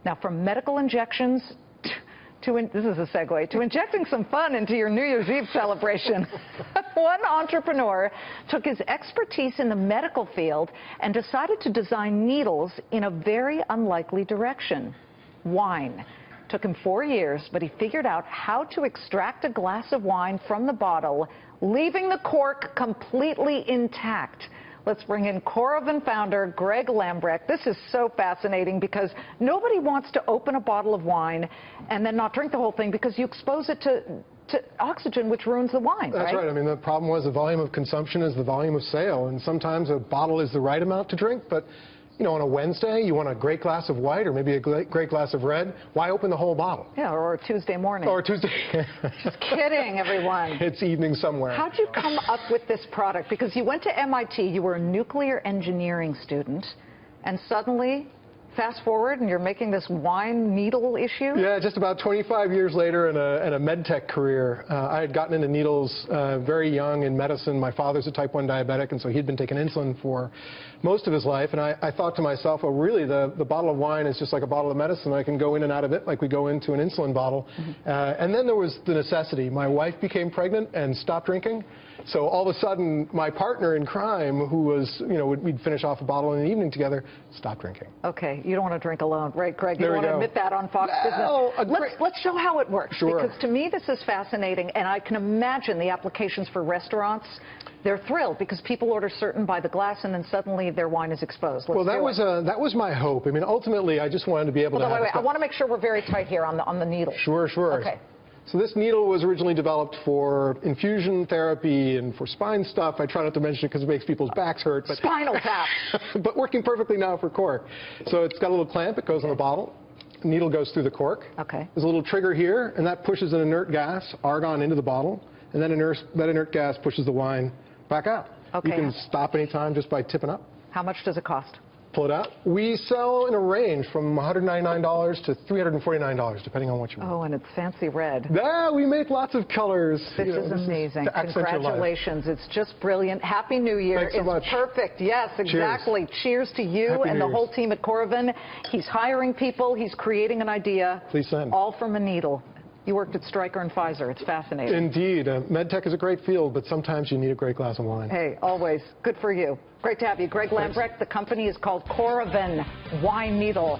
Now, from medical injections this is a segue, to injecting some fun into your New Year's Eve celebration. One entrepreneur took his expertise in the medical field and decided to design needles in a very unlikely direction: wine. Took him 4 years, but he figured out how to extract a glass of wine from the bottle, leaving the cork completely intact. Let's bring in Coravin founder Greg Lambrecht. This is so fascinating because nobody wants to open a bottle of wine and then not drink the whole thing because you expose it to oxygen, which ruins the wine. That's right. I mean, the problem was the volume of consumption is the volume of sale, and sometimes a bottle is the right amount to drink, but you know, on a Wednesday, you want a great glass of white or maybe a great glass of red. Why open the whole bottle? Yeah, or a Tuesday morning. Or a Tuesday. Just kidding, everyone. It's evening somewhere. How'd you come up with this product? Because you went to MIT, you were a nuclear engineering student, and suddenly, fast forward, and you're making this wine needle issue? Yeah, just about 25 years later in a med tech career, I had gotten into needles very young in medicine. My father's a type 1 diabetic, and so he'd been taking insulin for most of his life. And I thought to myself, well, really, the bottle of wine is just like a bottle of medicine. I can go in and out of it like we go into an insulin bottle. And then there was the necessity. My wife became pregnant and stopped drinking. So all of a sudden, my partner in crime, who was, you know, we'd finish off a bottle in the evening together, stopped drinking. Okay, you don't want to drink alone, right, Greg? You There don't want to admit that on Fox Business. Let's show how it works. Sure. Because to me, this is fascinating, and I can imagine the applications for restaurants. They're thrilled because people order certain by the glass, and then suddenly their wine is exposed. Well, that was my hope. I mean, ultimately, I just wanted to be able to. Wait. I want to make sure we're very tight here on the needle. Sure. Okay. So this needle was originally developed for infusion therapy and for spine stuff. I try not to mention it because it makes people's backs hurt. But spinal tap. But working perfectly now for cork. So it's got a little clamp. It goes in the bottle. The needle goes through the cork. Okay. There's a little trigger here, and that pushes an inert gas, argon, into the bottle. And then that inert gas pushes the wine back out. Okay. You can stop anytime just by tipping up. How much does it cost? Pull it out. We sell in a range from $199 to $349, depending on what you want. Oh, and it's fancy red. Yeah, we make lots of colors. This is amazing. Congratulations. It's just brilliant. Happy New Year. Thanks so much. Perfect. Yes, exactly. Cheers to you Happy and New the whole team at Coravin. He's hiring people. He's creating an idea. Please send. All from a needle. You worked at Stryker and Pfizer. It's fascinating. Indeed. MedTech is a great field, but sometimes you need a great glass of wine. Hey, always. Good for you. Great to have you. Greg Lambrecht. The company is called Coravin Wine Needle.